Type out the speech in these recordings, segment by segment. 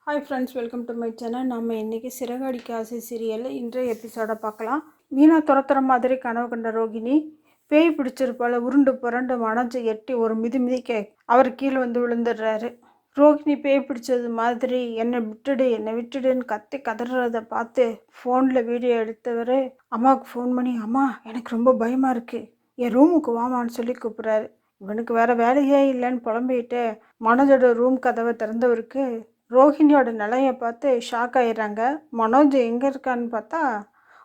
Hi friends, welcome to my channel. நம்ம இன்றைக்கி சிறகடிக்க ஆசை சீரியலில் இன்றைய எபிசோடை பார்க்கலாம். மீனா துரத்துற மாதிரி கனவு கண்ட ரோகிணி பேய் பிடிச்சிருப்பால உருண்டு புரண்டு மனஞ்சு எட்டி ஒரு மிதிக்க அவர் கீழே வந்து விழுந்துடுறாரு. ரோகிணி பேய் பிடிச்சது மாதிரி என்னை விட்டுடுன்னு கத்தி கதறதை பார்த்து ஃபோனில் வீடியோ எடுத்தவர் அம்மாவுக்கு ஃபோன் பண்ணி, அம்மா எனக்கு ரொம்ப பயமாக இருக்குது, என் ரூமுக்கு வாமான்னு சொல்லி கூப்பிட்றாரு. இவனுக்கு வேறு வேலையே இல்லைன்னு புலம்பிட்டு மனோஜோட ரூம் கதவை திறந்தவருக்கு ரோஹிணியோட நிலையை பார்த்து ஷாக் ஆகிடுறாங்க. மனோஜ் எங்கே இருக்கான்னு பார்த்தா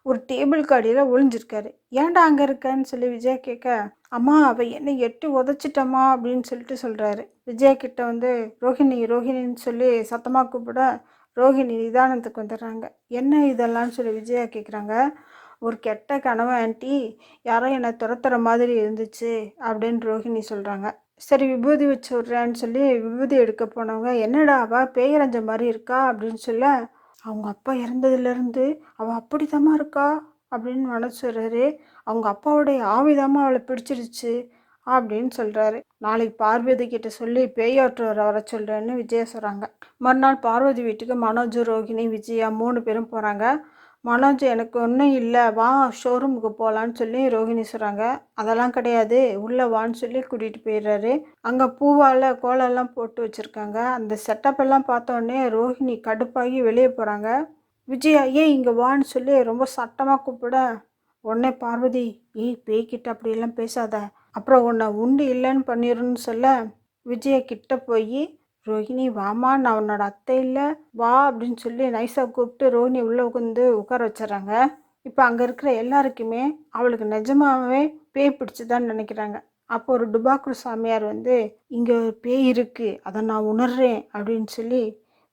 ஒரு டேபிளுக்கு அடியில் ஒளிஞ்சிருக்காரு. ஏன்டா அங்கே இருக்கன்னு சொல்லி விஜயா கேட்க, அம்மா அவள் என்னை எட்டி உதச்சிட்டம்மா அப்படின்னு சொல்கிறாரு. விஜயா கிட்ட வந்து ரோஹிணின்னு சொல்லி சத்தமாக கூப்பிட ரோஹிணி நிதானத்துக்கு வந்துடுறாங்க. என்ன இதெல்லாம் சொல்லி விஜயா கேட்குறாங்க. ஒரு கெட்ட கனவு ஆண்டி, யாரோ என்னை துரத்துற மாதிரி இருந்துச்சு அப்படின்னு ரோஹிணி சொல்கிறாங்க. சரி விபூதி வச்சு விட்றேன்னு சொல்லி விபூதி எடுக்க போனவங்க, என்னடா அவள் பேயரைஞ்ச மாதிரி இருக்கா அப்படின்னு சொல்ல, அவங்க அப்பா இறந்ததுலேருந்து அவள் அப்படித்தாம்மா இருக்கா அப்படின்னு மனசுறாரு. அவங்க அப்பாவுடைய ஆவிதாம்மா அவளை பிடிச்சிருச்சு அப்படின்னு சொல்கிறாரு. நாளைக்கு பார்வதி கிட்ட சொல்லி பேயாற்றவரை வர சொல்கிறேன்னு விஜயா சொல்கிறாங்க. மறுநாள் பார்வதி வீட்டுக்கு மனோஜ், ரோஹிணி, விஜயா 3 பேரும் போகிறாங்க. மனோஜ் எனக்கு ஒன்றும் இல்லை, வா ஷோரூமுக்கு போகலான்னு சொல்லி ரோஹிணி சொல்கிறாங்க. அதெல்லாம் கிடையாது, உள்ளே வான்னு சொல்லி கூட்டிகிட்டு போயிடுறாரு. அங்கே பூவால் கோலெல்லாம் போட்டு வச்சுருக்காங்க. அந்த செட்டப்பெல்லாம் பார்த்தோன்னே ரோஹிணி கடுப்பாகி வெளியே போகிறாங்க. விஜயா ஏன் இங்கே வான்னு சொல்லி ரொம்ப சட்டமாக கூப்பிட, உடனே பார்வதி, பேய்கிட்ட அப்படியெல்லாம் பேசாத, அப்புறம் உன்னை உண்டு இல்லைன்னு பண்ணிடுன்னு சொல்ல, விஜயா கிட்ட போய் ரோஹிணி வாமா, நான் உன்னோட அத்தை இல்லை, வா அப்படின்னு சொல்லி நைஸாக கூப்பிட்டு ரோஹிணி உள்ளே உட்கார வச்சிடறாங்க. இப்போ அங்கே இருக்கிற எல்லாருக்குமே அவளுக்கு நிஜமாகவே பேய் பிடிச்சிதான்னு நினைக்கிறாங்க. அப்போ ஒரு டுபாக்கூர் சாமியார் வந்து, இங்கே ஒரு பேய் இருக்குது, அதை நான் உணர்றேன் அப்படின்னு சொல்லி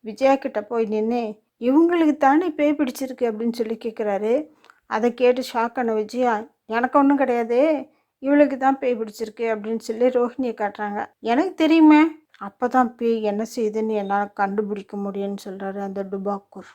விஜயா கிட்ட போய் நின்று, இவங்களுக்கு தானே பேய் பிடிச்சிருக்கு அப்படின்னு சொல்லி கேட்குறாரு. அதை கேட்டு ஷாக்கான விஜயா, எனக்கு ஒன்றும் கிடையாது, இவளுக்கு தான் பேய் பிடிச்சிருக்கு அப்படின்னு சொல்லி ரோஹிணியை காட்டுறாங்க. எனக்கு தெரியுமே, அப்போ தான் பேய் என்ன செய்யுதுன்னு என்னால் கண்டுபிடிக்க முடியும்னு சொல்கிறாரு அந்த டுபாக்கூர்.